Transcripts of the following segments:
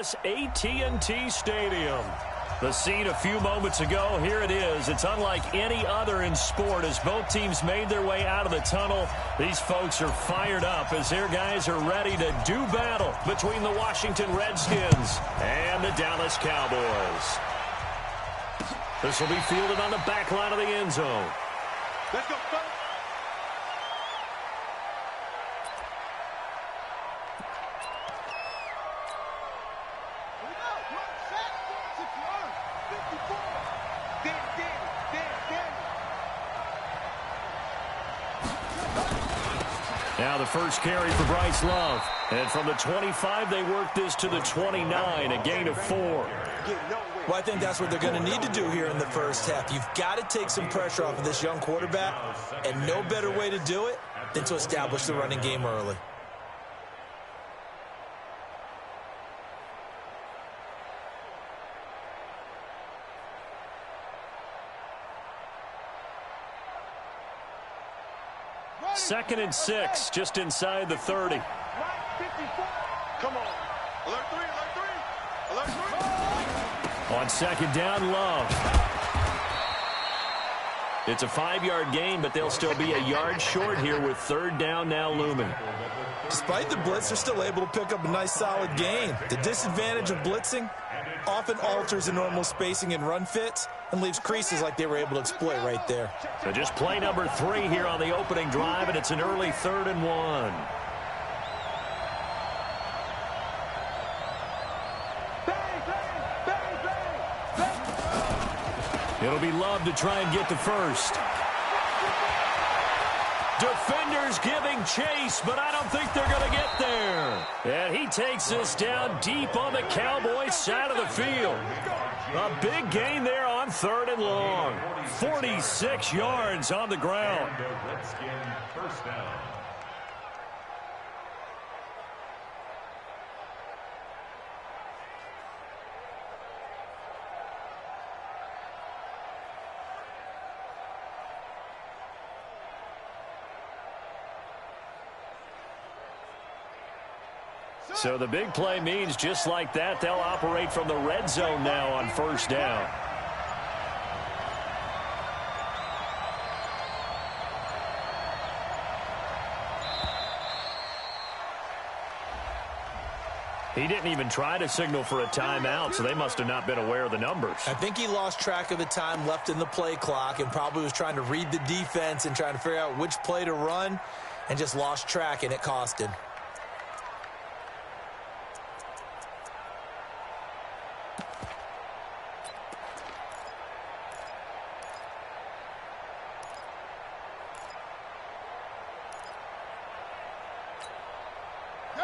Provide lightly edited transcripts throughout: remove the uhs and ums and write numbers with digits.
AT&T Stadium. The scene a few moments ago, here it is. It's unlike any other in sport as both teams made their way out of the tunnel. These folks are fired up as their guys are ready to do battle between the Washington Redskins and the Dallas Cowboys. This will be fielded on the back line of the end zone. Let's go, folks. Now the first carry for Bryce Love. And from the 25, they work this to the 29, a gain of 4. Well, I think that's what they're going to need to do here in the first half. You've got to take some pressure off of this young quarterback, and no better way to do it than to establish the running game early. Second and 6, just inside the 30. Come on. Alert 3, alert 3. Alert 3. On second down, Love. It's a 5-yard gain, but they'll still be a yard short here with third down now looming. Despite the blitz, they're still able to pick up a nice solid gain. The disadvantage of blitzing often alters the normal spacing and run fits and leaves creases like they were able to exploit right there. So just play number 3 here on the opening drive, and it's an early 3rd and 1. It'll be Love to try and get the first. Defenders giving chase, but I don't think they're going to get there. And he takes this down deep on the Cowboys side of the field. A big gain there on 3rd and long. 46 yards on the ground. First down. So the big play means just like that, they'll operate from the red zone now on first down. He didn't even try to signal for a timeout, so they must have not been aware of the numbers. I think he lost track of the time left in the play clock and probably was trying to read the defense and trying to figure out which play to run and just lost track, and it cost him.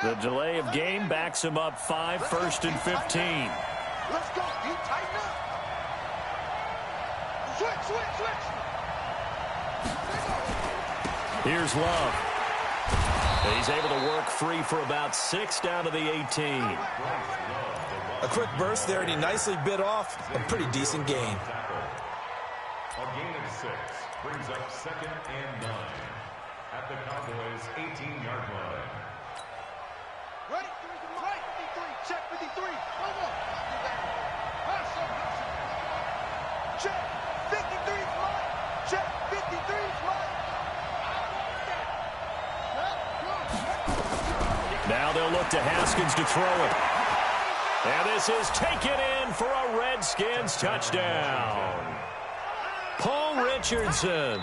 The delay of game backs him up 5, 1st and 15. Let's go. He tighten up. Switch. Here's Love. He's able to work free for about 6 down to the 18. A quick burst there, and he nicely bit off a pretty decent gain. A gain of 6 brings up 2nd and 9 at the Cowboys' 18-yard line. Ready? Right. 53. Check 53. Hold on. Check. 53 is mine. Check. 53 is mine. Now they'll look to Haskins to throw it. And this is taken in for a Redskins touchdown. Paul Richardson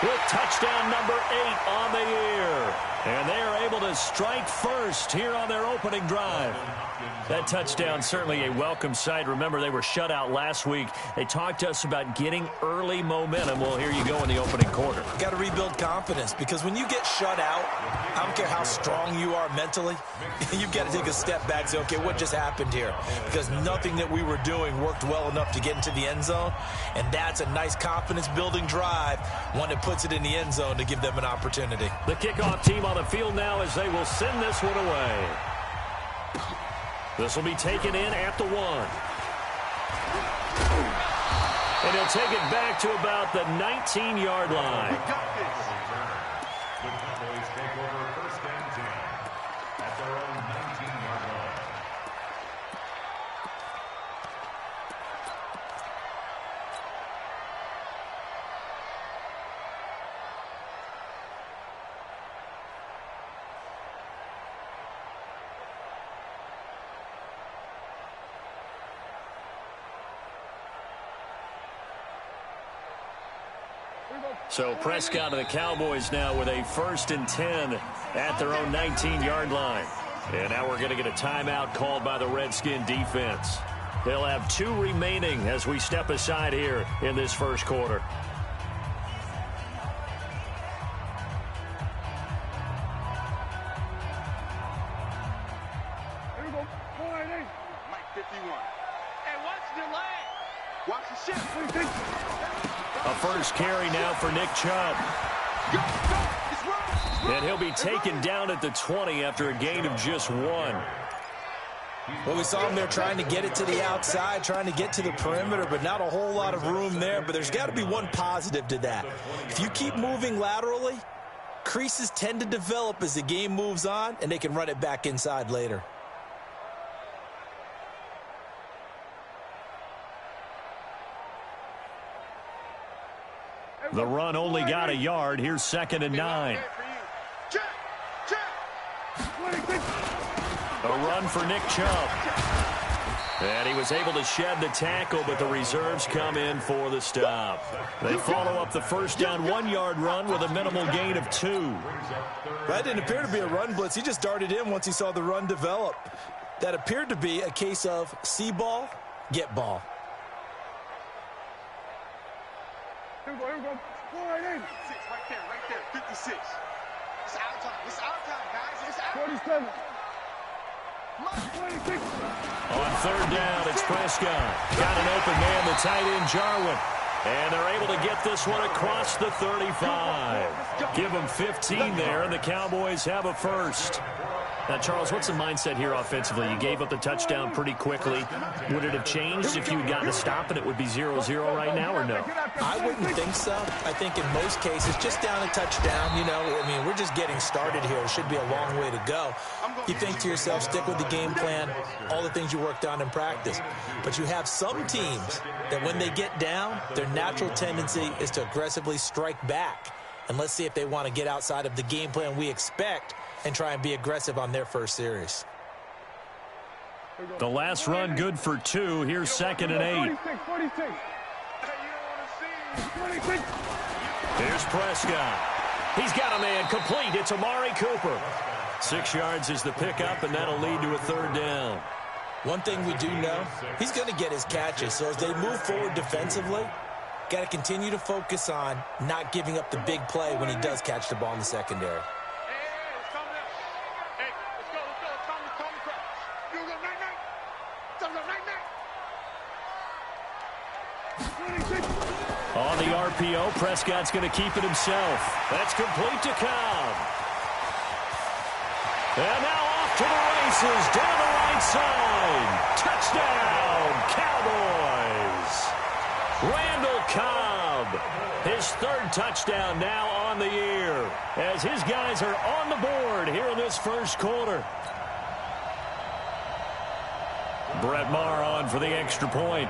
with touchdown number 8 on the year. And they are able to strike first here on their opening drive. That touchdown certainly a welcome sight. Remember, they were shut out last week. They talked to us about getting early momentum. Well, here you go in the opening quarter. Got to rebuild confidence, because when you get shut out, I don't care how strong you are mentally, you've got to take a step back and say, okay, what just happened here? Because nothing that we were doing worked well enough to get into the end zone, and that's a nice confidence-building drive, one that puts it in the end zone to give them an opportunity. The kickoff team on the field now as they will send this one away. This will be taken in at the 1. And he'll take it back to about the 19-yard line. The Cowboys take over 1st and 10 at their own 19-yard line. So Prescott and the Cowboys now with a 1st and 10 at their own 19-yard line. And now we're going to get a timeout called by the Redskin defense. They'll have 2 remaining as we step aside here in this first quarter. Here we go. 488. Mike 51. Hey, watch the leg. Watch the shit. A first carry now for Nick Chubb. Go, go. It's wrong. And he'll be taken down at the 20 after a gain of just 1. Well, we saw him there trying to get it to the outside, trying to get to the perimeter, but not a whole lot of room there. But there's got to be one positive to that. If you keep moving laterally, creases tend to develop as the game moves on, and they can run it back inside later. The run only got a yard. Here's 2nd and 9. Check, check. A run for Nick Chubb. And he was able to shed the tackle, but the reserves come in for the stop. They follow up the first down 1-yard run with a minimal gain of 2. That didn't appear to be a run blitz. He just darted in once he saw the run develop. That appeared to be a case of see ball, get ball. Here we go, here we go. 488. Right there, 56. It's our time. It's our time, guys. It's our 47. 26. On 3rd down, it's Prescott. Got an open man, the tight end, Jarwin. And they're able to get this one across the 35. Give them 15 there, and the Cowboys have a first. Now, Charles, what's the mindset here offensively? You gave up the touchdown pretty quickly. Would it have changed if you had gotten a stop and it would be 0-0 right now, or no? I wouldn't think so. I think in most cases, just down a touchdown, you know, I mean, we're just getting started here. It should be a long way to go. You think to yourself, stick with the game plan, all the things you worked on in practice. But you have some teams that when they get down, their natural tendency is to aggressively strike back. And let's see if they want to get outside of the game plan we expect and try and be aggressive on their first series. The last run good for 2. Here's 2nd and 8. 46. Here's Prescott. He's got a man complete. It's Amari Cooper. 6 yards is the pickup, and that'll lead to a 3rd down. One thing we do know, he's going to get his catches. So as they move forward defensively, got to continue to focus on not giving up the big play when he does catch the ball in the secondary. On the RPO, Prescott's going to keep it himself. That's complete to Cobb. And now off to the races, down the right side. Touchdown, Cowboys. Randall Cobb, his 3rd touchdown now on the year, as his guys are on the board here in this first quarter. Brett Maher on for the extra point.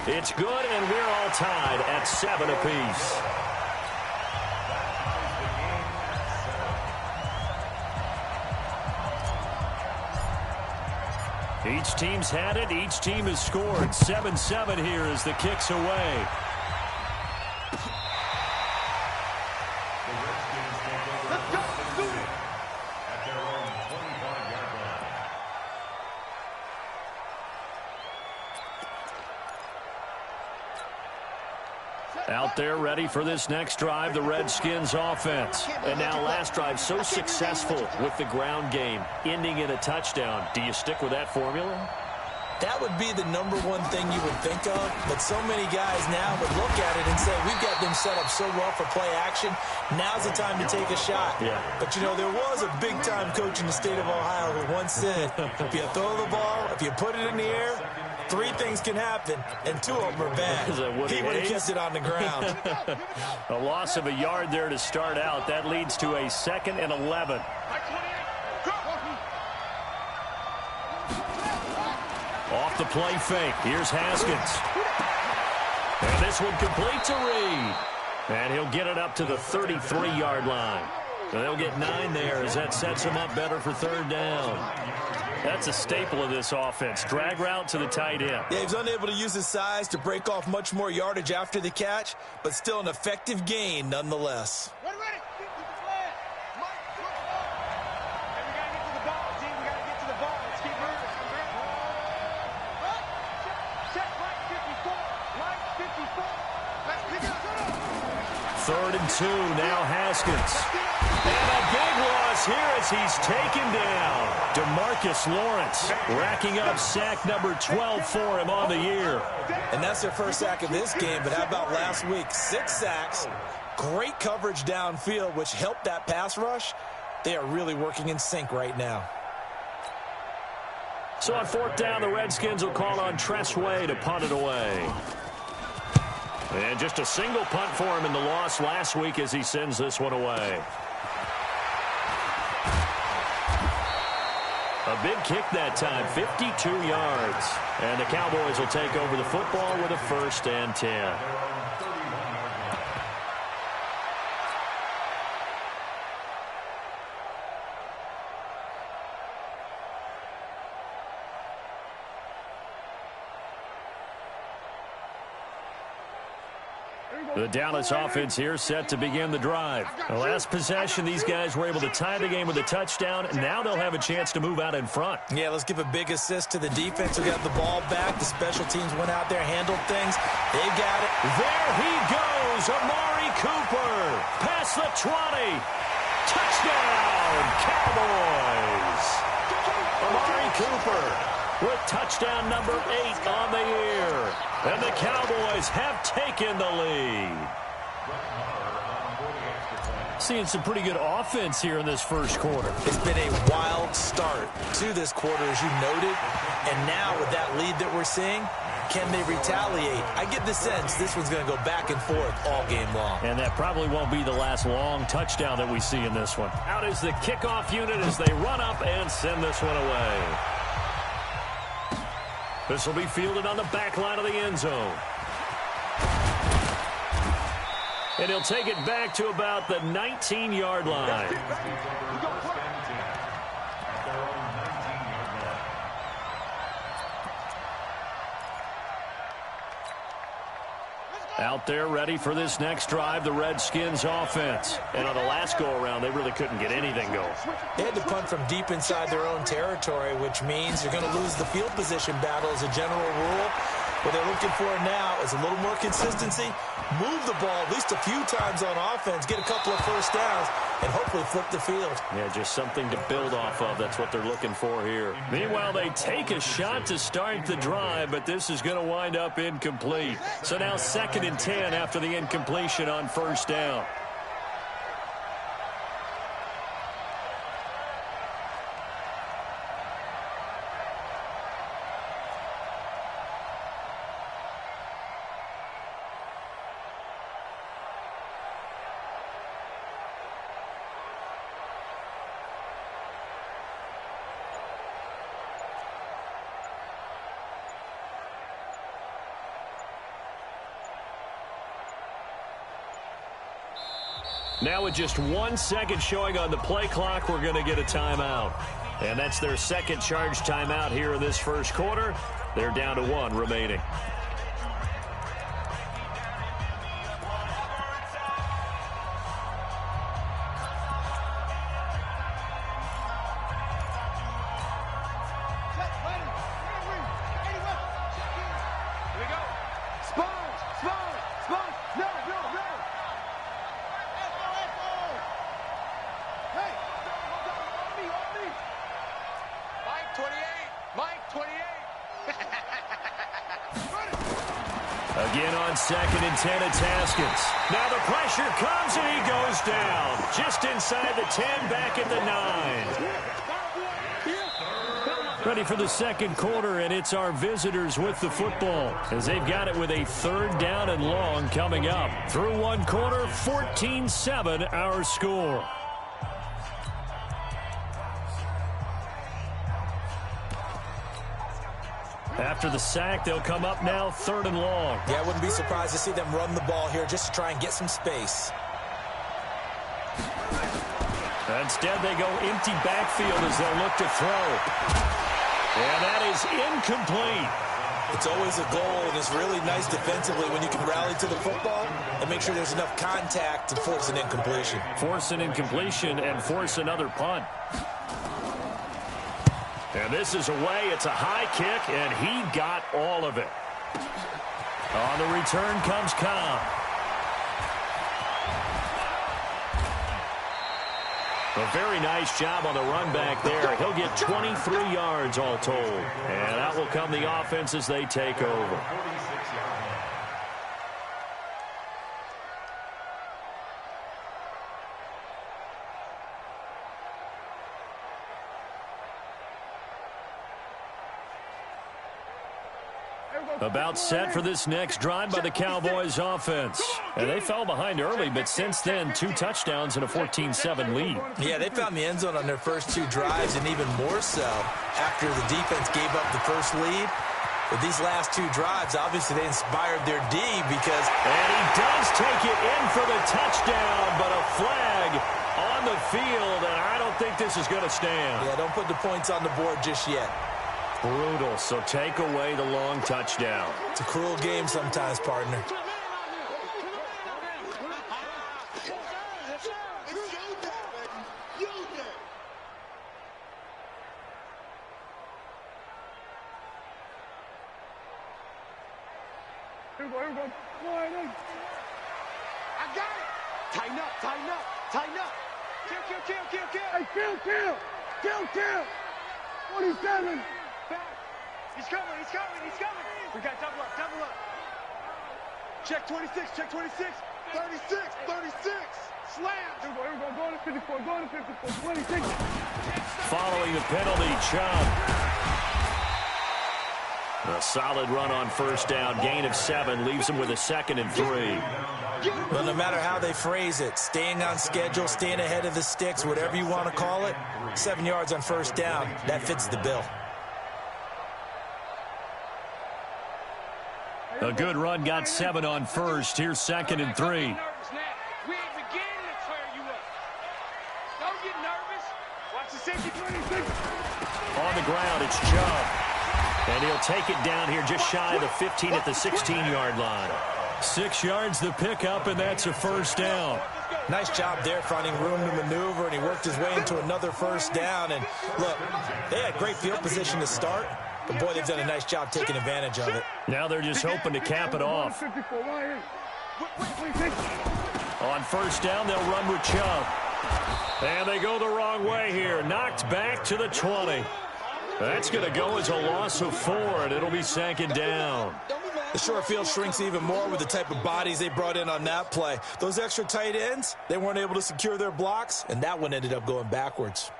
It's good, and we're all tied at 7 apiece. Each team's had it. Each team has scored. 7-7 here as the kick's away. Out there ready for this next drive, the Redskins offense. And now last drive so successful with the ground game, ending in a touchdown. Do you stick with that formula? That would be the number one thing you would think of, but so many guys now would look at it and say, we've got them set up so well for play action, now's the time to take a shot. Yeah. But, you know, there was a big-time coach in the state of Ohio who once said, if you throw the ball, if you put it in the air, 3 things can happen, and 2 of them are bad. He would have kissed it on the ground. A loss of a yard there to start out. That leads to a 2nd and 11. Off the play fake. Here's Haskins. And this one complete to Reed. And he'll get it up to the 33-yard line. So they'll get 9 there as that sets him up better for 3rd down. That's a staple of this offense. Drag route to the tight end. Yeah, he's unable to use his size to break off much more yardage after the catch, but still an effective gain nonetheless. Ready. Keep the flag. Mike, look up. Hey, we got to get to the ball, team. We got to get to the ball. Let's keep moving. Check. Mike 54. Mike 54. Let's pick it up. 3rd and 2. Now Haskins. And a big loss here as he's taken down. DeMarcus Lawrence racking up sack number 12 for him on the year. And that's their first sack of this game, but how about last week? 6 sacks, great coverage downfield, which helped that pass rush. They are really working in sync right now. So on 4th down, the Redskins will call on Tressway to punt it away. And just a single punt for him in the loss last week as he sends this one away. A big kick that time, 52 yards. And the Cowboys will take over the football with a 1st and 10. The Dallas offense here set to begin the drive. The last possession, these guys were able to tie the game with a touchdown, and now they'll have a chance to move out in front. Yeah, let's give a big assist to the defense who got the ball back. The special teams went out there, handled things. They got it. There he goes, Amari Cooper. Past the 20. Touchdown, Cowboys. Amari Cooper with touchdown number 8 on the year. And the Cowboys have taken the lead. Seeing some pretty good offense here in this first quarter. It's been a wild start to this quarter, as you noted. And now with that lead that we're seeing, can they retaliate? I get the sense this one's going to go back and forth all game long. And that probably won't be the last long touchdown that we see in this one. Out is the kickoff unit as they run up and send this one away. This will be fielded on the back line of the end zone. And he'll take it back to about the 19-yard line. Out there ready for this next drive, the Redskins offense. And on the last go-around, they really couldn't get anything going. They had to punt from deep inside their own territory, which means you're going to lose the field position battle as a general rule. What they're looking for now is a little more consistency, move the ball at least a few times on offense, get a couple of first downs, and hopefully flip the field. Yeah, just something to build off of. That's what they're looking for here. Meanwhile, they take a shot to start the drive, but this is going to wind up incomplete. So now 2nd and 10 after the incompletion on 1st down. Now with just 1 second showing on the play clock, we're going to get a timeout. And that's their second charge timeout here in this first quarter. They're down to 1 remaining. Again on 2nd and 10, it's Haskins. Now the pressure comes and he goes down. Just inside the 10, back at the 9. Ready for the second quarter, and it's our visitors with the football as they've got it with a 3rd down and long coming up. Through 1 quarter, 14-7 our score. After the sack, they'll come up now 3rd and long. Yeah, I wouldn't be surprised to see them run the ball here just to try and get some space. Instead, they go empty backfield as they'll look to throw. And that is incomplete. It's always a goal, and it's really nice defensively when you can rally to the football and make sure there's enough contact to force an incompletion. Force an incompletion and force another punt. And this is away. It's a high kick, and he got all of it. On the return comes Cobb. A very nice job on the run back there. He'll get 23 yards all told. And that will come the offense as they take over. About set for this next drive by the Cowboys offense. And they fell behind early, but since then, 2 touchdowns and a 14-7 lead. Yeah, they found the end zone on their first 2 drives, and even more so after the defense gave up the first lead. But these last 2 drives, obviously they inspired their D because... And he does take it in for the touchdown, but a flag on the field, and I don't think this is going to stand. Yeah, don't put the points on the board just yet. Brutal, so take away the long touchdown. It's a cruel game sometimes, partner. Here we go. I got it. Tighten up. Kill. Hey, kill. 47. He's coming. We got double up. Check 26. 36. Slam. Here we go. Go to 54. 26. Following the penalty, Chubb. A solid run on first down. Gain of 7 leaves him with a 2nd and 3. Well, no matter how they phrase it, staying on schedule, staying ahead of the sticks, whatever you want to call it, 7 yards on first down, that fits the bill. A good run got 7 on first. Here's 2nd and 3. We ain't beginning to clear you up. Don't get nervous. Watch the safety. 26. On the ground, it's Chubb. And he'll take it down here just shy of the 15 at the 16-yard line. 6 yards the pickup, and that's a first down. Nice job there finding room to maneuver, and he worked his way into another first down. And look, they had great field position to start, but boy, they've done a nice job taking advantage of it. Now they're just hoping to cap it off. On first down, they'll run with Chubb. And they go the wrong way here. Knocked back to the 20. That's going to go as a loss of 4, and it'll be 2nd down. The short field shrinks even more with the type of bodies they brought in on that play. Those extra tight ends, they weren't able to secure their blocks, and that one ended up going backwards.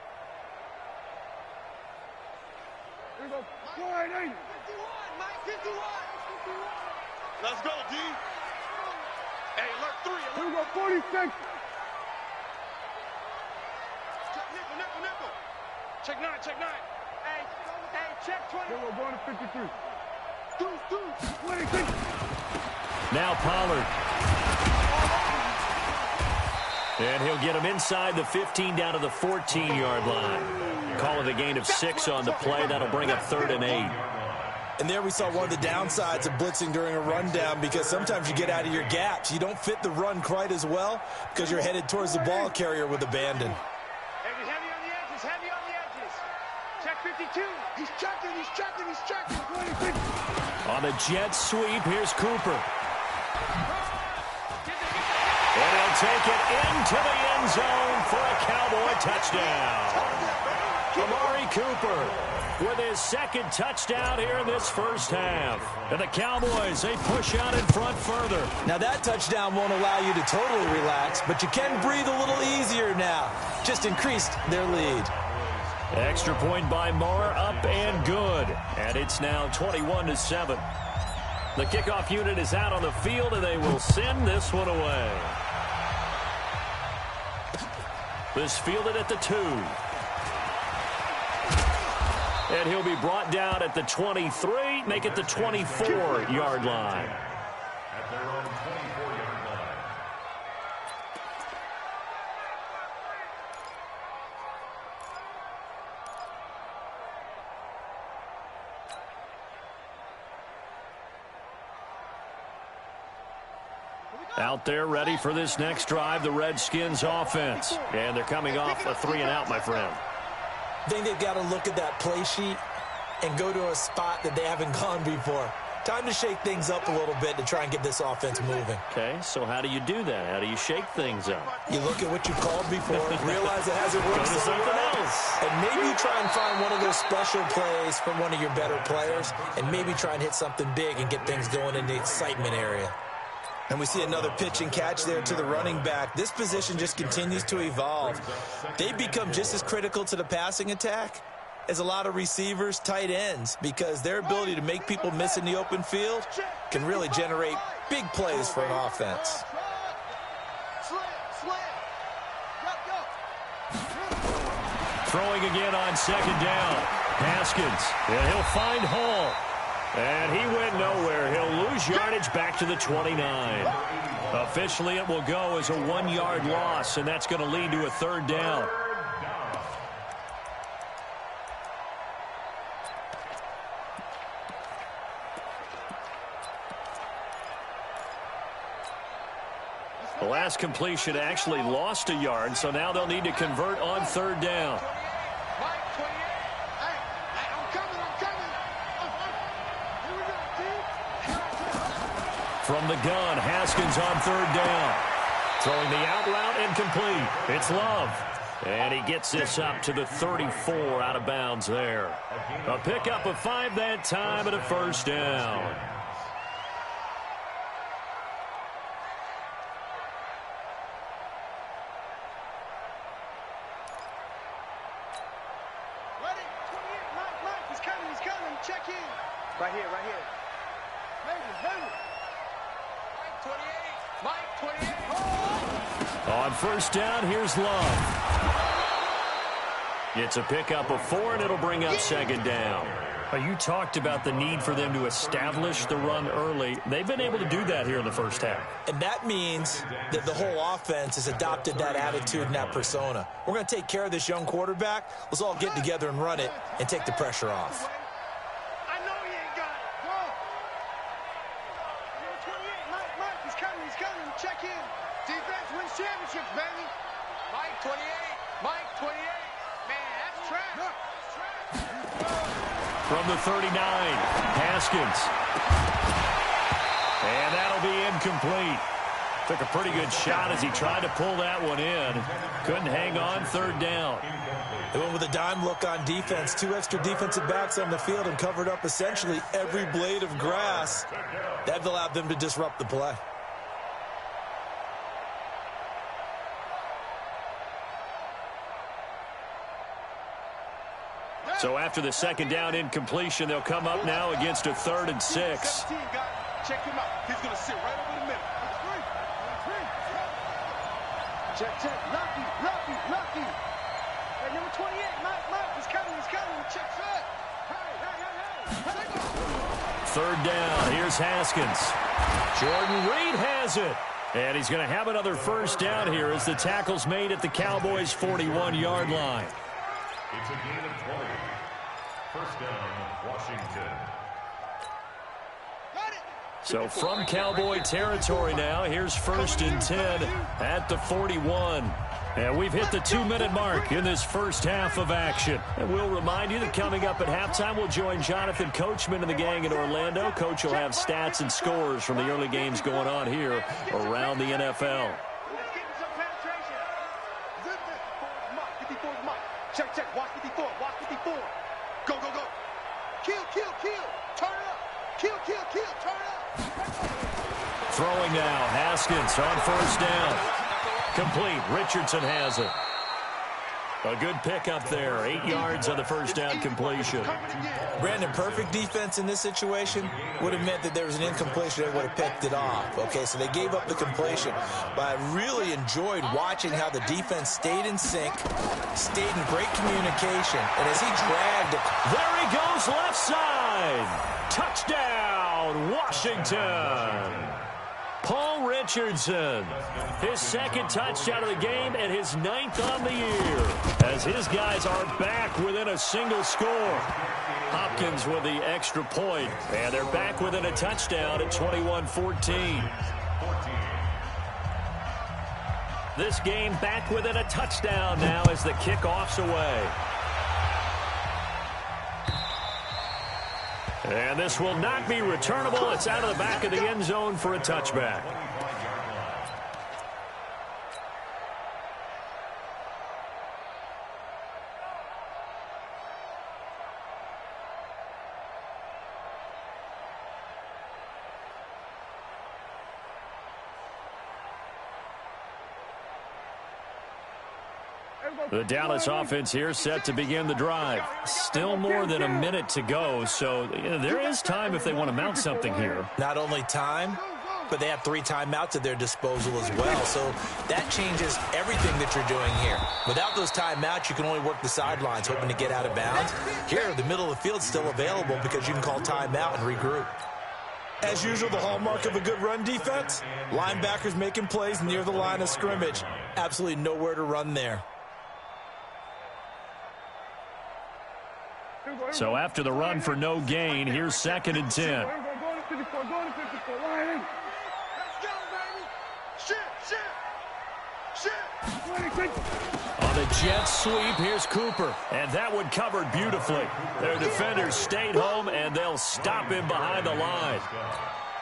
Let's go, D. Hey, alert 3. Here we go, 46. Check nickel. Check 9. Hey, check 20. We're going to 53. 26. Now Pollard. And he'll get him inside the 15 down to the 14-yard line. Call it a gain of 6 on the play. That'll bring up 3rd and 8. And there we saw one of the downsides of blitzing during a rundown, because sometimes you get out of your gaps. You don't fit the run quite as well because you're headed towards the ball carrier with abandon. Heavy on the edges. Check 52. He's checking. 26. On the jet sweep, here's Cooper. And he'll take it into the end zone for a Cowboy touchdown. Amari Cooper with his 2nd touchdown here in this first half. And the Cowboys, they push out in front further. Now that touchdown won't allow you to totally relax, but you can breathe a little easier now. Just increased their lead. Extra point by Moore, up and good. And it's now 21-7. The kickoff unit is out on the field, and they will send this one away. This fielded at the 2. And he'll be brought down at the 23, make it the 24-yard line. At their own 24-yard line. Out there ready for this next drive, the Redskins offense. And they're coming off a 3-and-out, my friend. I think they've got to look at that play sheet and go to a spot that they haven't gone before. Time to shake things up a little bit to try and get this offense moving. Okay, so how do you do that? How do you shake things up? You look at what you've called before, realize it hasn't worked Go to so something well, else. and maybe try and find one of those special plays from one of your better players, and maybe try and hit something big and get things going in the excitement area. And we see another pitch and catch there to the running back. This position just continues to evolve. They become just as critical to the passing attack as a lot of receivers, tight ends, because their ability to make people miss in the open field can really generate big plays for an offense. Throwing again on 2nd down. Haskins, and he'll find Hall. And he went nowhere. He'll lose yardage back to the 29. Officially, it will go as a 1-yard loss, and that's going to lead to a 3rd down. The last completion actually lost a yard, so now they'll need to convert on 3rd down. From the gun, Haskins on 3rd down. Throwing the out route incomplete. It's Love. And he gets this up to the 34 out of bounds there. A pickup of 5 that time and a 1st down. Check in. Right here, right here. Henry. Mike 28. On 1st down, here's Love. It's a pickup of 4, and it'll bring up 2nd down. You talked about the need for them to establish the run early. They've been able to do that here in the first half. And that means that the whole offense has adopted that attitude and that persona. We're going to take care of this young quarterback. Let's all get together and run it and take the pressure off. Check in. Defense wins championships, baby. Mike 28. Mike 28. Man, that's trash. From the 39, Haskins. And that'll be incomplete. Took a pretty good shot as he tried to pull that one in. Couldn't hang on 3rd down. They went with a dime look on defense. 2 extra defensive backs on the field and covered up essentially every blade of grass. That allowed them to disrupt the play. So after the 2nd down incompletion, they'll come up now against a 3rd and 6. Check him out. He's going to sit right over the middle. Check. Lucky. Hey, number 28, Mike. He's coming. Check set. Hey. 3rd down. Here's Haskins. Jordan Reed has it. And he's going to have another 1st down here as the tackle's made at the Cowboys' 41-yard line. It's a gain of 20. 1st down, Washington. So from Cowboy territory now, here's 1st and 10 at the 41. And we've hit the 2-minute mark in this first half of action. And we'll remind you that coming up at halftime, we'll join Jonathan Coachman and the gang in Orlando. Coach will have stats and scores from the early games going on here around the NFL. Check. Watch 54. Go. Kill. Turn it up. Kill. Turn it up. Throwing now, Haskins on 1st down. Complete. Richardson has it. A good pickup there. 8 yards on the 1st down completion. Brandon, perfect defense in this situation would have meant that there was an incompletion. They would have picked it off. Okay, so they gave up the completion. But I really enjoyed watching how the defense stayed in sync, stayed in great communication, and as he dragged it. There he goes, left side. Touchdown, Washington. Paul Richardson, his 2nd touchdown of the game and his 9th on the year, as his guys are back within a single score. Hopkins with the extra point, and they're back within a touchdown at 21-14. This game back within a touchdown now as the kickoff's away. And this will not be returnable. It's out of the back of the end zone for a touchback. The Dallas offense here set to begin the drive. Still more than a minute to go, so there is time if they want to mount something here. Not only time, but they have 3 timeouts at their disposal as well, so that changes everything that you're doing here. Without those timeouts, you can only work the sidelines, hoping to get out of bounds. Here, the middle of the field's still available because you can call timeout and regroup. As usual, the hallmark of a good run defense, linebackers making plays near the line of scrimmage. Absolutely nowhere to run there. So after the run for no gain, here's 2nd and 10. On the jet sweep, here's Cooper. And that one covered beautifully. Their defenders stayed home, and they'll stop him behind the line.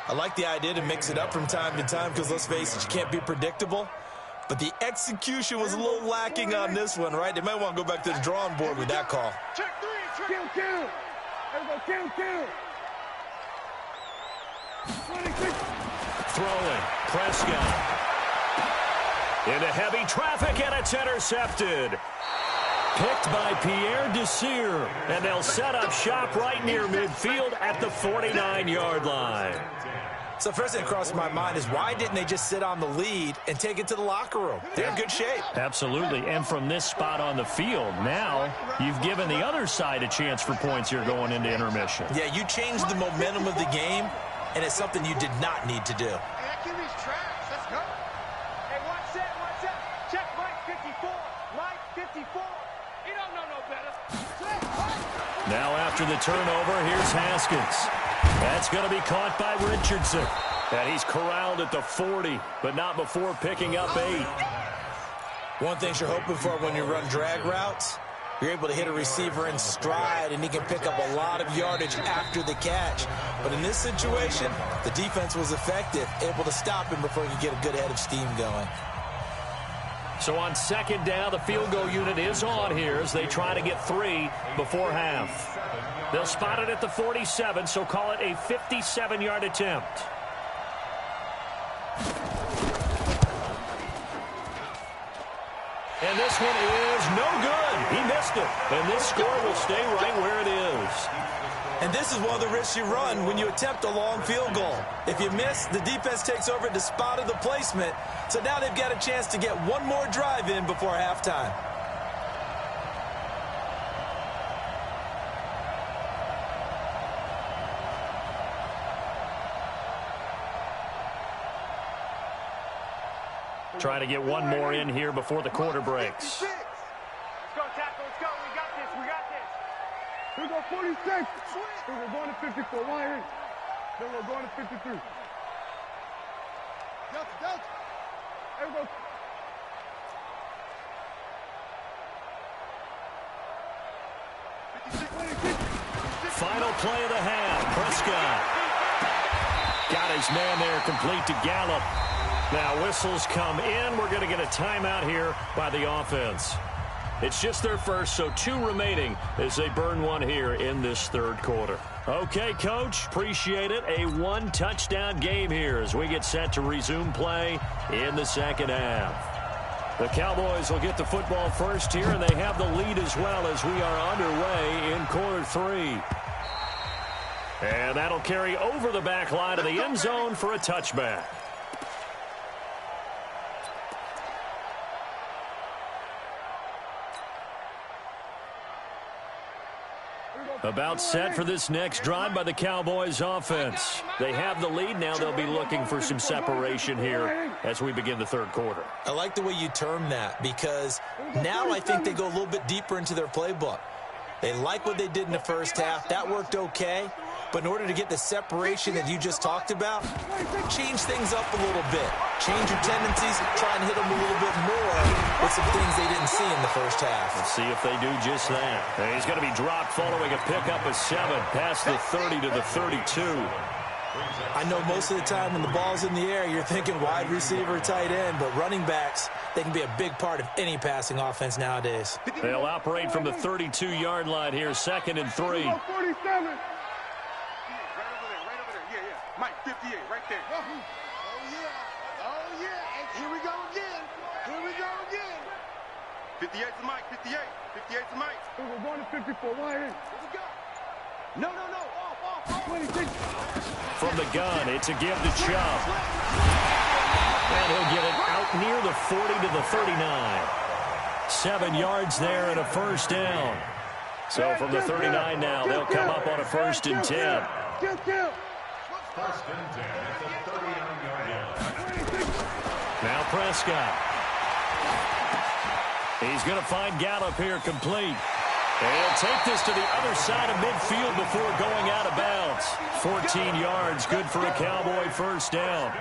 I like the idea to mix it up from time to time because, let's face it, you can't be predictable. But the execution was a little lacking on this one, right? They might want to go back to the drawing board with that call. Kill. Everybody kill. Throwing. Prescott. Into heavy traffic, and it's intercepted. Picked by Pierre Desir. And they'll set up shop right near midfield at the 49-yard line. So first thing that crosses my mind is why didn't they just sit on the lead and take it to the locker room? They're in good shape. Absolutely. And from this spot on the field, now you've given the other side a chance for points here going into intermission. Yeah, you changed the momentum of the game, and it's something you did not need to do. Hey, that QB's trash. Let's go. Hey, watch that. Check Mike 54. Mike 54. He don't know no better. Now after the turnover, here's Haskins. That's going to be caught by Richardson. And he's corralled at the 40, but not before picking up 8. One thing you're hoping for when you run drag routes, you're able to hit a receiver in stride, and he can pick up a lot of yardage after the catch. But in this situation, the defense was effective, able to stop him before he could get a good head of steam going. So on 2nd down, the field goal unit is on here as they try to get 3 before half. They'll spot it at the 47, so call it a 57-yard attempt. And this one is no good. He missed it. And this score will stay right where it is. And this is one of the risks you run when you attempt a long field goal. If you miss, the defense takes over at the spot of the placement. So now they've got a chance to get one more drive in before halftime. Trying to get one more in here before the quarter breaks. Let's go, tackle. Let's go. We got this. Here we go, 46. We're going to 54. Line in. Then we're going to 53. Delta. There we go. Final play of the half. Prescott got his man there, complete to Gallup. Now whistles come in. We're going to get a timeout here by the offense. It's just their first, so 2 remaining as they burn one here in this 3rd quarter. Okay, Coach, appreciate it. A 1-touchdown game here as we get set to resume play in the 2nd half. The Cowboys will get the football first here, and they have the lead as well as we are underway in quarter 3. And that'll carry over the back line of the end zone for a touchback. About set for this next drive by the Cowboys offense. They have the lead. Now they'll be looking for some separation here as we begin the 3rd quarter. I like the way you term that because now I think they go a little bit deeper into their playbook. They like what they did in the first half. That worked okay. But in order to get the separation that you just talked about, change things up a little bit. Change your tendencies, try and hit them a little bit more with some things they didn't see in the first half. Let's see if they do just that. And he's going to be dropped following a pickup of 7 past the 30 to the 32. I know most of the time when the ball's in the air, you're thinking wide receiver, tight end, but running backs, they can be a big part of any passing offense nowadays. They'll operate from the 32-yard line here, 2nd and 3. 47. Right over there. Yeah. Mike, 58, right there. Oh, yeah. And here we go again. 58 to Mike, 58. 58 to Mike. We're going to 54. Why in? No. Off. 26. From the gun, it's a give to Chubb. And he'll get it out near the 40 to the 39. 7 yards there and a first down. So from the 39 now, they'll come up on a 1st and 10. First and 10 at the 39-yard line. Now Prescott. He's going to find Gallup here complete. And he'll take this to the other side of midfield before going out of bounds. 14 yards, good for a Cowboy first down.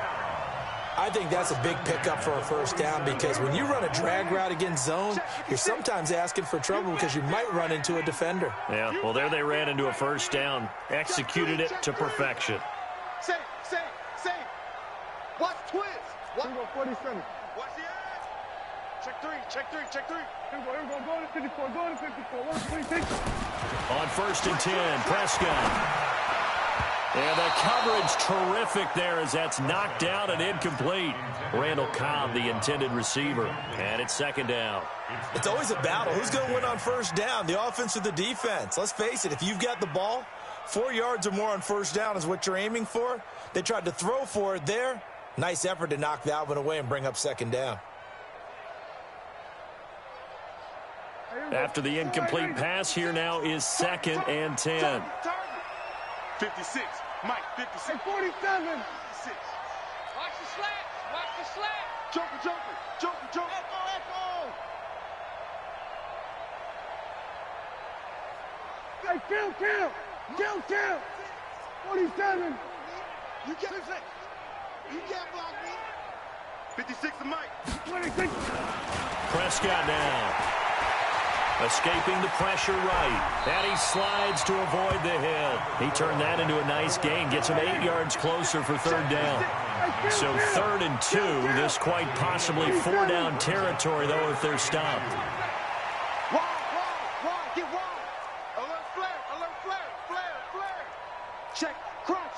I think that's a big pickup for a first down because when you run a drag route against zone, you're sometimes asking for trouble because you might run into a defender. Yeah, well, there they ran into a first down, executed it to perfection. Say. Watch twist. Watch 47. Watch the edge. Check three. Here we go. Go to 54. 126. On 1st and 10, Prescott. And the coverage terrific there as that's knocked down and incomplete. Randall Cobb, the intended receiver. And it's 2nd down. It's always a battle. Who's going to win on first down, the offense or the defense? Let's face it, if you've got the ball, 4 yards or more on first down is what you're aiming for. They tried to throw for it there. Nice effort to knock that one away and bring up 2nd down. After the incomplete pass, here now is 2nd and 10. 56. Mike, 56. 47. 56. Watch the slap. Joker. Echo. Hey, kill. 47. You can't block me. 56 to Mike. 26. Prescott now. Escaping the pressure right. And he slides to avoid the hit. He turned that into a nice gain. Gets him 8 yards closer for 3rd down. So 3rd and 2. This quite possibly 4-down territory, though, if they're stopped. Wide. Get wide. Alert flare. Check. Crunch.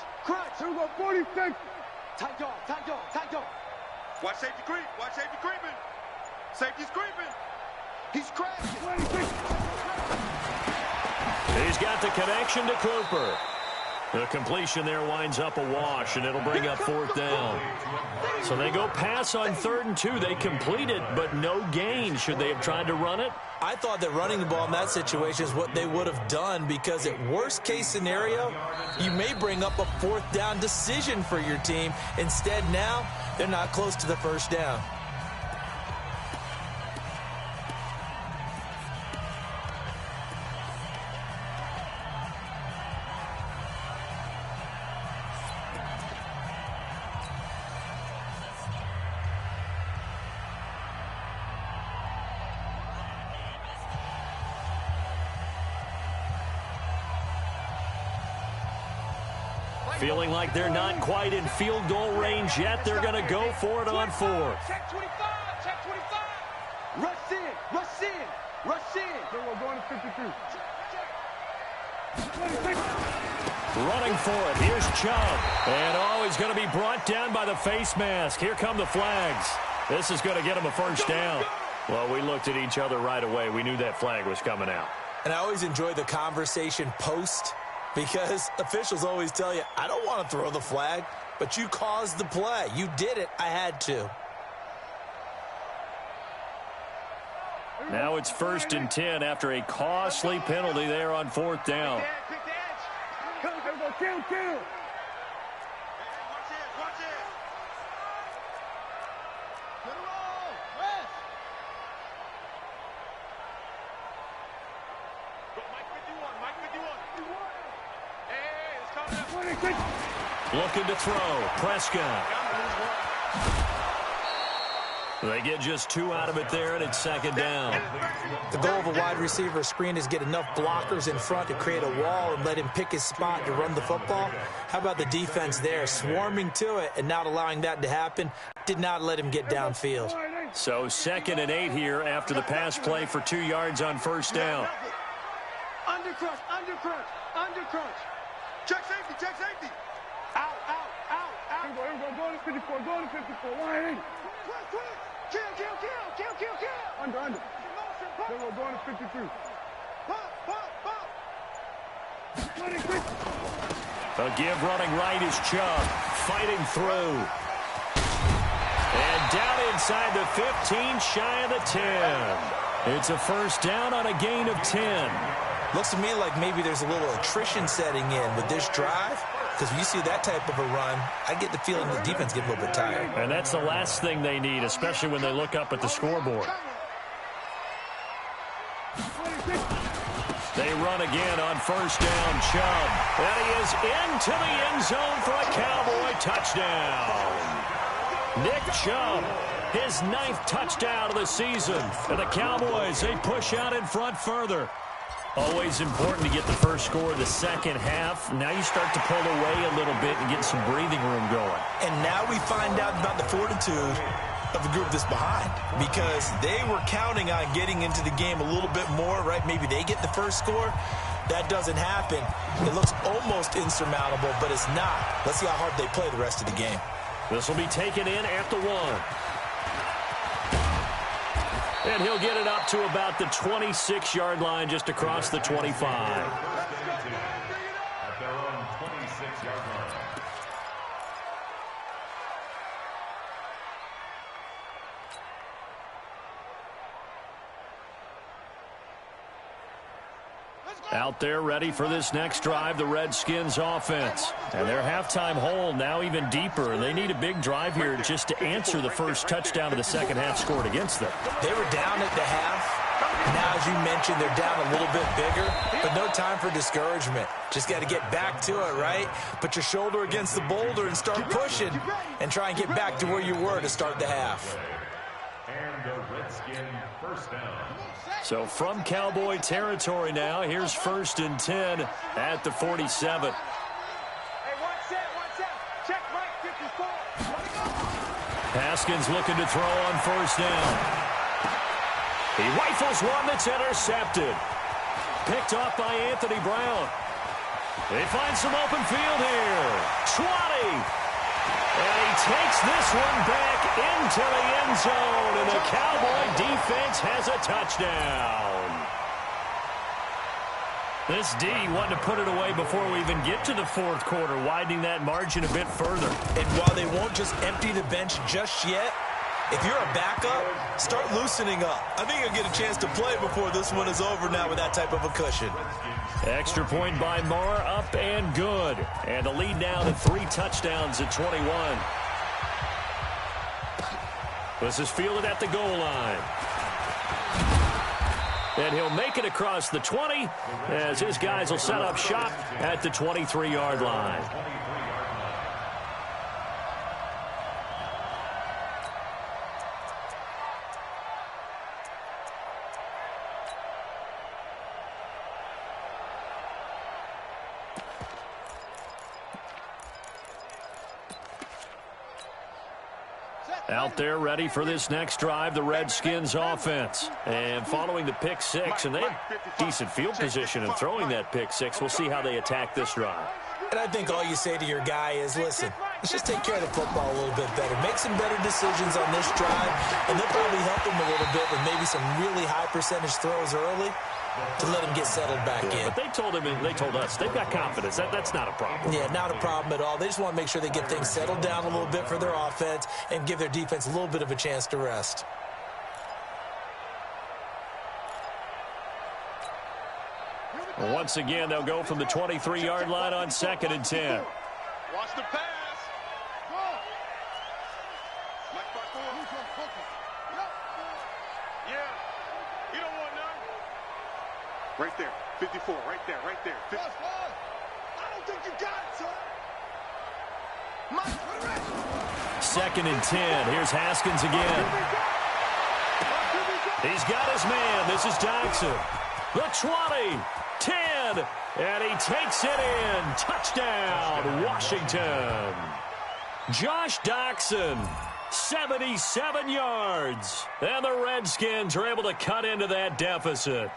Here we go, 46. Tight dog. Watch safety creeping. Safety's creeping. He's crashing. He's got the connection to Cooper. The completion there winds up a wash, and it'll bring up 4th down. So they go pass on 3rd and 2. They complete it, but no gain. Should they have tried to run it? I thought that running the ball in that situation is what they would have done because at worst case scenario, you may bring up a 4th down decision for your team. Instead, now, they're not close to the first down. Feeling like they're not quite in field goal range yet. They're going to go for it on 4th. Check 25. Rush in. Then we're going to 52. Running for it. Here's Chubb. And he's going to be brought down by the face mask. Here come the flags. This is going to get him a first down. Well, we looked at each other right away. We knew that flag was coming out. And I always enjoy the conversation post because officials always tell you, I don't want to throw the flag, but you caused the play. You did it. I had to. Now it's 1st and 10 after a costly penalty there on 4th down. Kill. Looking to throw. Prescott. They get just 2 out of it there, and it's second down. The goal of a wide receiver screen is get enough blockers in front to create a wall and let him pick his spot to run the football. How about the defense there, swarming to it and not allowing that to happen? Did not let him get downfield. So 2nd and 8 here after the pass play for 2 yards on first down. Under crunch, under crunch, under crunch. Check safety, check safety. Out, out, out, out. Here we go, go to 54, go to 54. Line in. Kill, kill, kill, kill, kill, kill. Under, under. Then we're going to 53. Pop, pop, pop. 26. A give running right is Chubb, fighting through. And down inside the 15, shy of the 10. It's a first down on a gain of 10. Looks to me like maybe there's a little attrition setting in with this drive. Because when you see that type of a run, I get the feeling the defense gets a little bit tired. And that's the last thing they need, especially when they look up at the scoreboard. They run again on first down, Chubb. And he is into the end zone for a Cowboy touchdown. Nick Chubb, his 9th touchdown of the season. And the Cowboys, they push out in front further. Always important to get the first score of the second half. Now you start to pull away a little bit and get some breathing room going. And now we find out about the fortitude of the group that's behind, because they were counting on getting into the game a little bit more, right? Maybe they get the first score. That doesn't happen. It looks almost insurmountable, but it's not. Let's see how hard they play the rest of the game. This will be taken in at the 1. And he'll get it up to about the 26-yard line, just across the 25. At their own 26-yard line. Out there ready for this next drive, the Redskins offense. And their halftime hole now even deeper. They need a big drive here just to answer the first touchdown of the second half scored against them. They were down at the half. Now, as you mentioned, they're down a little bit bigger, but no time for discouragement. Just got to get back to it, right? Put your shoulder against the boulder and start pushing and try and get back to where you were to start the half. And the Redskin first down. So from Cowboy territory now, here's 1st and 10 at the 47. Hey, one set. Check right, 54. Haskins looking to throw on first down. He rifles one that's intercepted. Picked off by Anthony Brown. They find some open field here. 20. And he takes this one back into the end zone, and the Cowboy defense has a touchdown. This D wanted to put it away before we even get to the 4th quarter, widening that margin a bit further. And while they won't just empty the bench just yet, if you're a backup, start loosening up. I think you'll get a chance to play before this one is over now with that type of a cushion. Extra point by Marr, up and good. And the lead now to 3 touchdowns at 21. This is fielded at the goal line. And he'll make it across the 20 as his guys will set up shop at the 23-yard line. Out there ready for this next drive, the Redskins offense. And following the pick 6, and they have decent field position in throwing that pick 6. We'll see how they attack this drive. And I think all you say to your guy is, listen, let's just take care of the football a little bit better. Make some better decisions on this drive, and they'll probably help him a little bit with maybe some really high percentage throws early to let him get settled back in. But they told us they've got confidence. That's not a problem. Yeah, not a problem at all. They just want to make sure they get things settled down a little bit for their offense and give their defense a little bit of a chance to rest. Once again, they'll go from the 23-yard line on 2nd and 10. Watch the pass. Yeah. You don't want none. Right there. 54. Right there. Right there. 50. think you got it, son. Mike, Second and 10. Here's Haskins again. He's got his man. This is Jackson. The 20, 10, and he takes it in. Touchdown, Washington. Josh Doctson, 77 yards. And the Redskins are able to cut into that deficit.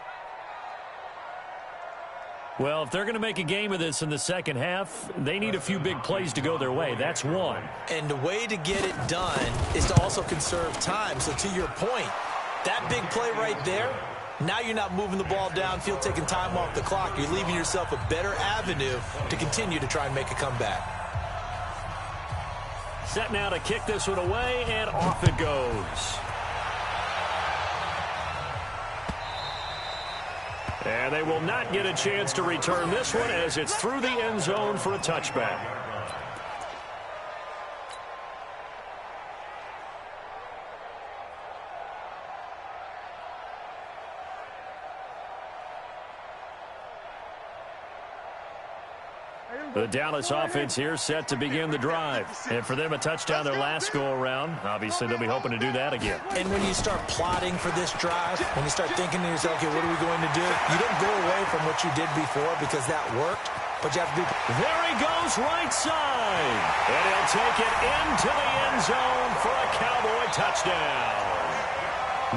Well, if they're going to make a game of this in the second half, they need a few big plays to go their way. That's one. And the way to get it done is to also conserve time. So to your point, that big play right there, now you're not moving the ball downfield, taking time off the clock. You're leaving yourself a better avenue to continue to try and make a comeback. Set now to kick this one away, and off it goes. And they will not get a chance to return this one as it's through the end zone for a touchback. The Dallas offense here set to begin the drive. And for them, a touchdown their last go-around. Obviously, they'll be hoping to do that again. And when you start plotting for this drive, when you start thinking to yourself, okay, what are we going to do? You don't go away from what you did before because that worked, but you have to be... There he goes, right side. And he'll take it into the end zone for a Cowboy touchdown.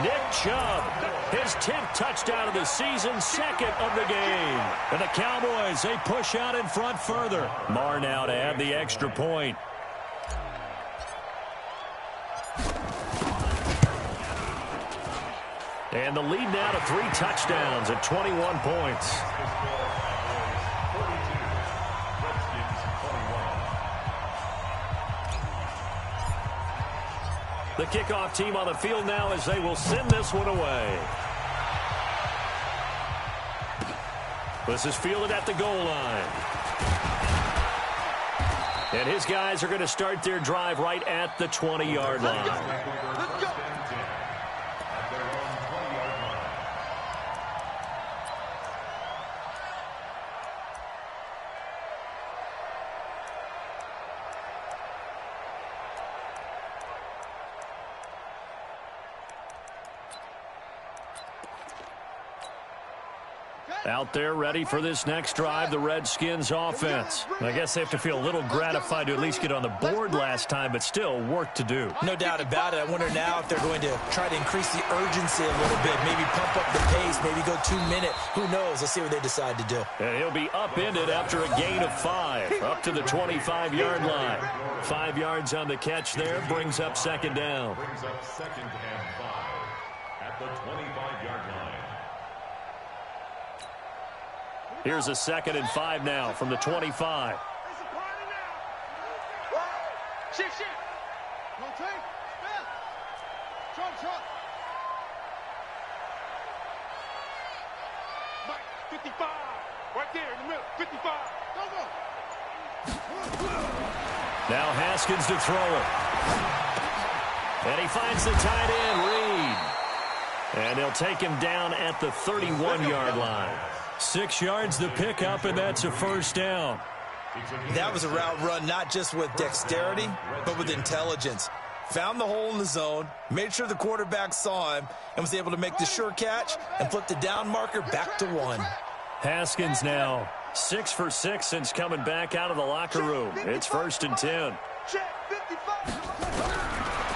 Nick Chubb, his 10th touchdown of the season, second of the game. And the Cowboys, they push out in front further. Marr now to add the extra point. And the lead now to 3 touchdowns at 21 points. The kickoff team on the field now as they will send this one away. This is fielded at the goal line. And his guys are going to start their drive right at the 20-yard line. let's go. Out there ready for this next drive, the Redskins offense. I guess they have to feel a little gratified to at least get on the board last time, but still work to do. No doubt about it. I wonder now if they're going to try to increase the urgency a little bit, maybe pump up the pace, maybe go 2-minute. Who knows? Let's see what they decide to do. And he'll be upended after a gain of 5, up to the 25-yard line. 5 yards on the catch there, brings up second down. Brings up second and 5 at the 25-yard line. Here's a 2nd and 5 now from the 25. It's a party now. Shift. Rotate. Spin. Short. Mike, 55. Right there in the middle. 55. Go. Now Haskins to throw it. And he finds the tight end, Reed. And they'll take him down at the 31-yard line. 6 yards the pickup, and that's a first down. That was a route run not just with dexterity, but with intelligence. Found the hole in the zone, made sure the quarterback saw him, and was able to make the sure catch and flip the down marker back to 1. Haskins now 6 for 6 since coming back out of the locker room. It's 1st and 10.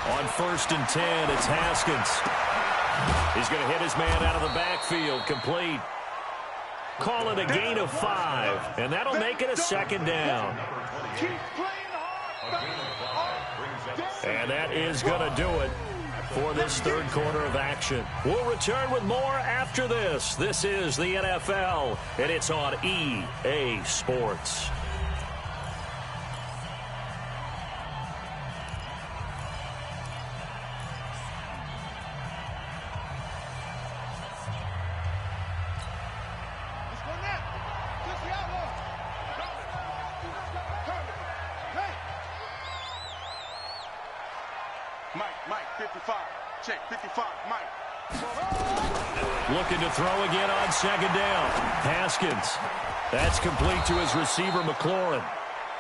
On 1st and 10, it's Haskins. He's going to hit his man out of the backfield, complete. Call it a gain of 5, and that'll make it a second down. And that is going to do it for this third quarter of action. We'll return with more after this. This is the NFL, and it's on EA Sports. Mike, 55. Check, 55. Mike, Looking to throw again on second down. Haskins. That's complete to his receiver, McLaurin.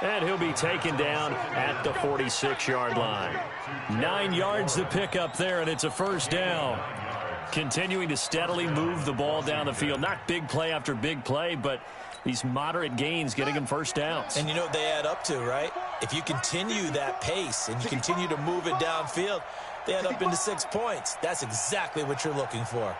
And he'll be taken down at the 46-yard line. 9 yards to pick up there, and it's a first down. Continuing to steadily move the ball down the field. Not big play after big play, but these moderate gains getting him first downs. And you know what they add up to, right? If you continue that pace and you continue to move it downfield, they add up into 6 points. That's exactly what you're looking for.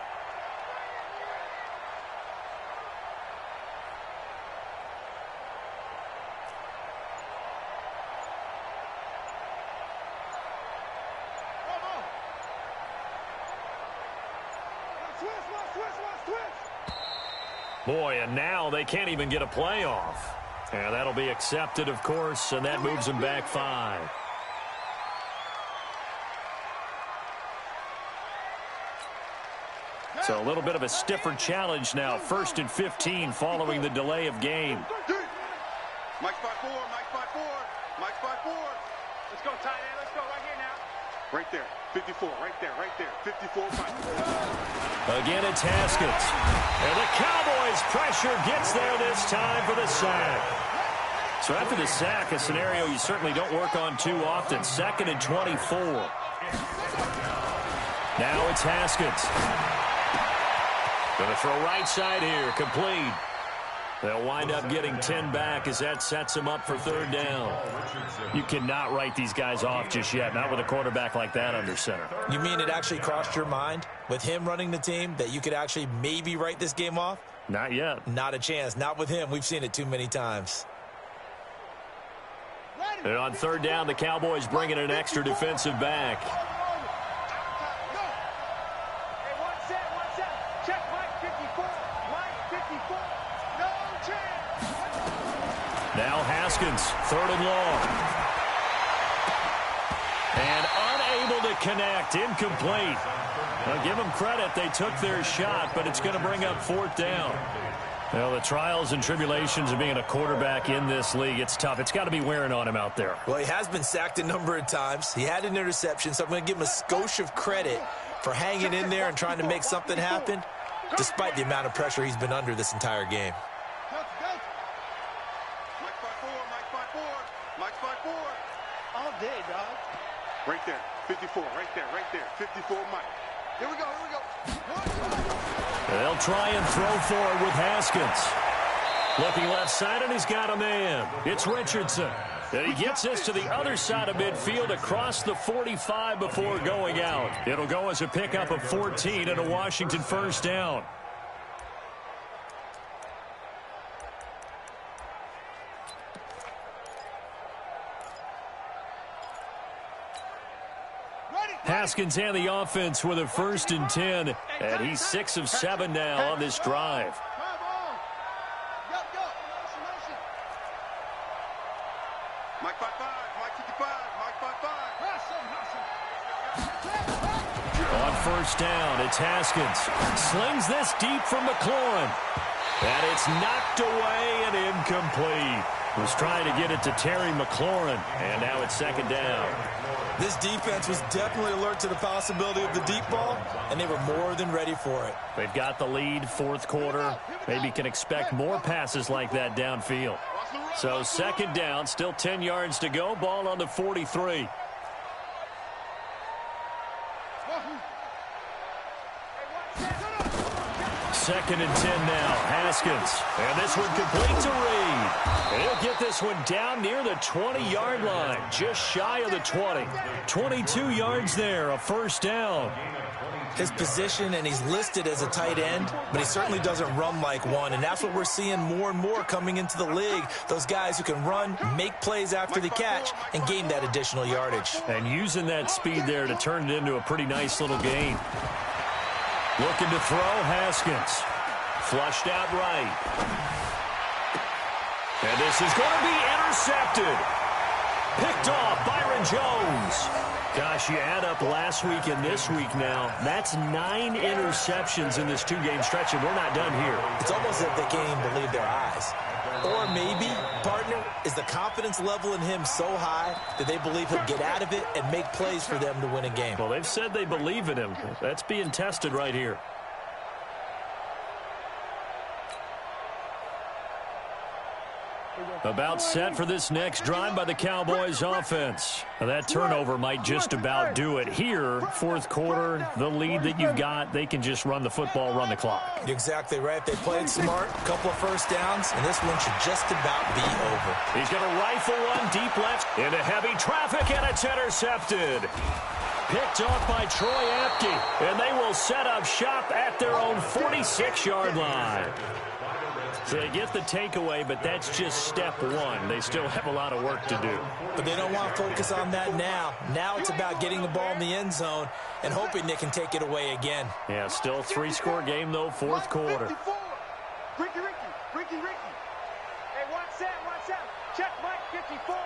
Boy, and now they can't even get a play off. And that'll be accepted, of course, and that moves them back 5. So a little bit of a stiffer challenge now. 1st and 15 following the delay of game. Mike spot 4, Mike spot 4, Mike spot 4. Let's go, tight end. Let's go right here now. Right there. 54, right there, right there. 54, Mike. Again, it's Haskins. And the Cowboys' pressure gets there this time for the sack. So after the sack, a scenario you certainly don't work on too often. 2nd and 24. Now it's Haskins. Going to throw right side here. Complete. They'll wind up getting 10 back as that sets them up for 3rd down. You cannot write these guys off just yet, not with a quarterback like that under center. You mean it actually crossed your mind with him running the team that you could actually maybe write this game off? Not yet. Not a chance. Not with him. We've seen it too many times. And on 3rd down, the Cowboys bring in an extra defensive back. Now Haskins, 3rd and long. And unable to connect, incomplete. I'll give them credit, they took their shot, but it's going to bring up 4th down. Well, the trials and tribulations of being a quarterback in this league, it's tough. It's got to be wearing on him out there. Well, he has been sacked a number of times. He had an interception, so I'm going to give him a skosh of credit for hanging in there and trying to make something happen, despite the amount of pressure he's been under this entire game. All day, dog. Right there. 54. Right there. Right there. 54, Mike. Here we go. Here we go. They'll try and throw forward with Haskins. Looking left side, and he's got a man. It's Richardson. And he gets this to the other side of midfield across the 45 before going out. It'll go as a pickup of 14 and a Washington first down. Haskins and the offense with a 1st and 10, and he's 6 of 7 now on this drive. Mike 5-5, Mike 55, Mike 5-5. On 1st down, it's Haskins. Slings this deep from McLaurin. And it's knocked away and incomplete. Was trying to get it to Terry McLaurin, and now it's 2nd down. This defense was definitely alert to the possibility of the deep ball, and they were more than ready for it. They've got the lead, 4th quarter. Maybe can expect more passes like that downfield. So 2nd down, still 10 yards to go. Ball on the 43. Second and 10 now. Haskins. And this one complete to Reed. And he'll get this one down near the 20-yard line. Just shy of the 20. 22 yards there. A first down. His position, and he's listed as a tight end, but he certainly doesn't run like one. And that's what we're seeing more and more coming into the league. Those guys who can run, make plays after the catch, and gain that additional yardage. And using that speed there to turn it into a pretty nice little gain. Looking to throw, Haskins. Flushed out right. And this is going to be intercepted. Picked off Byron Jones. Gosh, you add up last week and this week now. That's 9 interceptions in this 2-game stretch, and we're not done here. It's almost as if they can't even believe their eyes. Or maybe, partner, Is the confidence level in him so high that they believe he'll get out of it and make plays for them to win a game? Well, they've said they believe in him. That's being tested right here. About set for this next drive by the Cowboys offense. Now, that turnover might just about do it. Here, fourth quarter, the lead that you've got, they can just run the football, run the clock. Exactly right. They played smart, a couple of first downs, and this one should just about be over. He's going to rifle one deep left into heavy traffic, and it's intercepted. Picked off by Troy Apke, and they will set up shop at their own 46-yard line. So they get the takeaway, but that's just step one. They still have a lot of work to do. But they don't want to focus on that now. Now it's about getting the ball in the end zone and hoping they can take it away again. Yeah, still three-score game, though, fourth quarter. Ricky. Hey, watch out. Check Mike 54.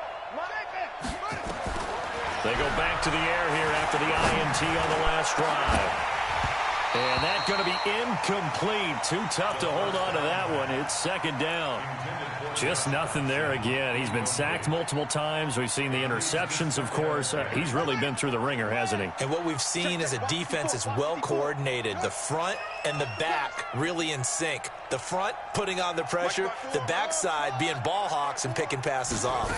They go back to the air here after the INT on the last drive. And that's going to be incomplete. Too tough to hold on to that one. It's second down. Just nothing there again. He's been sacked multiple times. We've seen the interceptions, of course. He's really been through the ringer, hasn't he? And what we've seen is a defense that's well coordinated. The front and the back really in sync. The front putting on the pressure. The backside being ball hawks and picking passes off.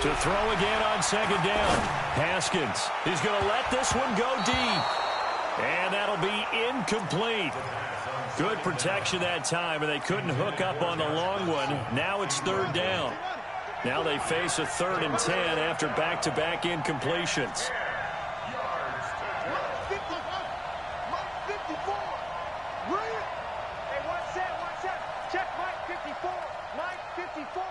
To throw again on second down. Haskins. He's going to let this one go deep. And that'll be incomplete. Good protection that time, and they couldn't hook up on the long one. Now it's third down. Now they face a 3rd and 10 after back-to-back incompletions. Hey, watch out. Check Mike 54. Mike 54.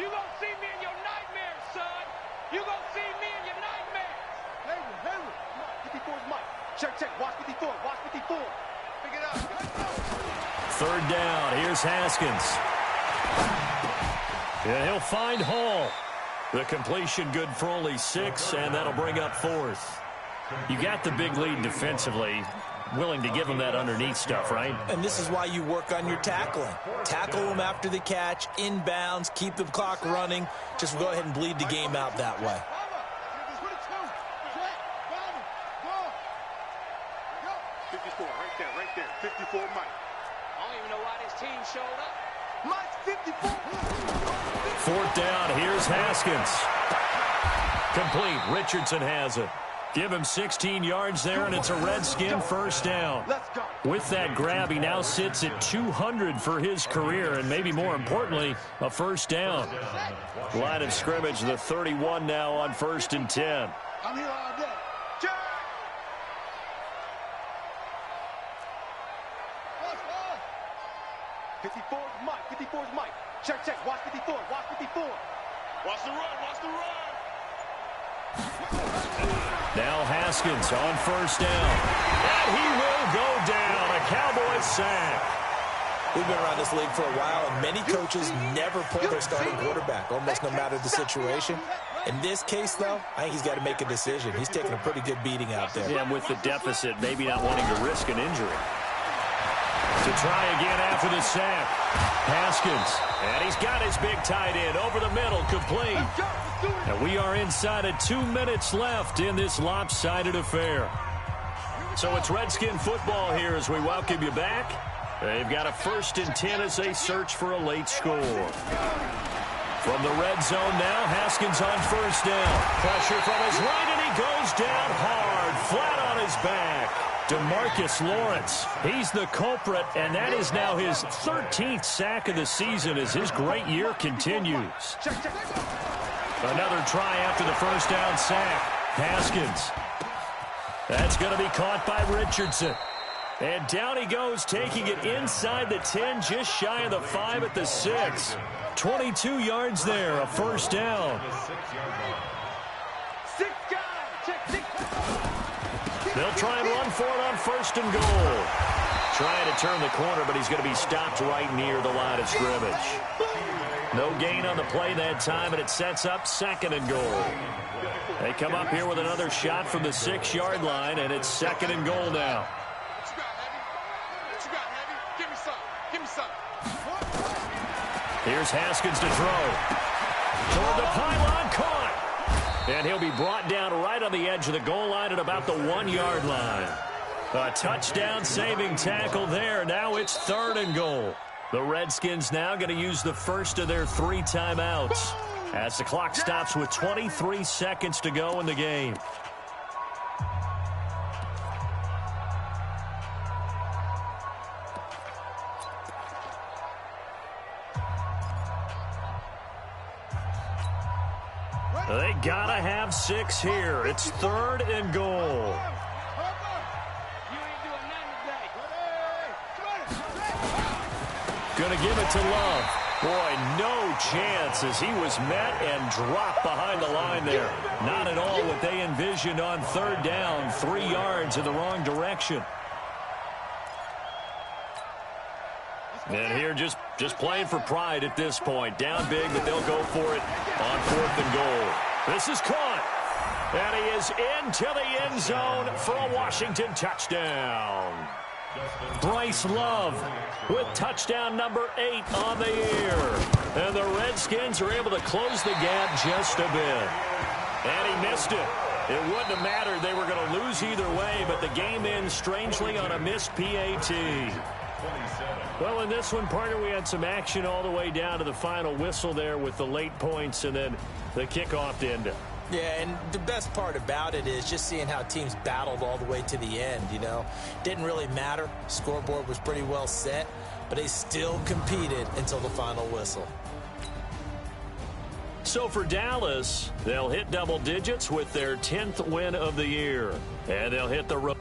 You gonna see me in your nightmares, son. You gonna see me in your nightmares. Hayward. 54 is Mike. Check. Watch 54. Pick it up. Third down. Here's Haskins. Yeah, he'll find Hall. The completion good for only 6, and that'll bring up 4th. You got the big lead defensively. Willing to give him that underneath stuff, right? And this is why you work on your tackling. Tackle them after the catch, inbounds, keep the clock running. Just go ahead and bleed the game out that way. 54, right there. 54, Mike. I don't even know why this team showed up. Mike's 54. Fourth down. Here's Haskins. Complete. Richardson has it. Give him 16 yards there, and it's a Redskin first down. Let's go. With that grab, he now sits at 200 for his career, and maybe more importantly, a first down. Line of scrimmage, the 31 now on 1st and 10. I'm here all day. 54 is Mike. 54 is Mike. Check. Watch 54. Watch the run. Now Haskins on first down. And he will go down. A Cowboys sack. We've been around this league for a while, and many coaches never pull their starting quarterback, almost no matter the situation. In this case, though, I think he's got to make a decision. He's taking a pretty good beating out there. Yeah, with the deficit, maybe not wanting to risk an injury. To try again after the sack. Haskins. And he's got his big tight end over the middle, complete. And we are inside of 2 minutes left in this lopsided affair. So it's Redskin football here as we welcome you back. They've got a 1st and 10 as they search for a late score. From the red zone now, Haskins on first down. Pressure from his right, and he goes down hard, flat on his back. DeMarcus Lawrence, he's the culprit, and that is now his 13th sack of the season as his great year continues. Another try after the first down sack. Haskins. That's going to be caught by Richardson. And down he goes, taking it inside the 10, just shy of the 5 at the 6. 22 yards there, a first down. They'll try and run for it on 1st and goal. Trying to turn the corner, but he's going to be stopped right near the line of scrimmage. No gain on the play that time, and it sets up 2nd and goal. They come up here with another shot from the 6-yard line, and it's 2nd and goal now. Here's Haskins to throw. Toward the pylon, caught. And he'll be brought down right on the edge of the goal line at about the 1-yard line. A touchdown-saving tackle there. Now it's 3rd and goal. The Redskins now going to use the first of their 3 timeouts as the clock stops with 23 seconds to go in the game. They gotta have 6 here. It's 3rd and goal. Gonna give it to Love. Boy, no chance as he was met and dropped behind the line there. Not at all what they envisioned on 3rd down. 3 yards in the wrong direction. And here just playing for pride at this point. Down big, but they'll go for it on 4th and goal. This is caught. And he is into the end zone for a Washington touchdown. Bryce Love with touchdown number 8 on the year. And the Redskins are able to close the gap just a bit. And he missed it. It wouldn't have mattered. They were going to lose either way, but the game ends strangely on a missed PAT. Well, in this one, partner, we had some action all the way down to the final whistle there with the late points and then the kickoff to end it. Yeah, and the best part about it is just seeing how teams battled all the way to the end, you know. Didn't really matter. Scoreboard was pretty well set, but they still competed until the final whistle. So for Dallas, they'll hit double digits with their 10th win of the year. And they'll hit the road.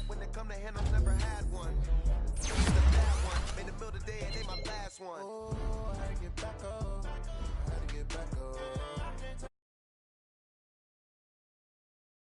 When they come to handles, never had one.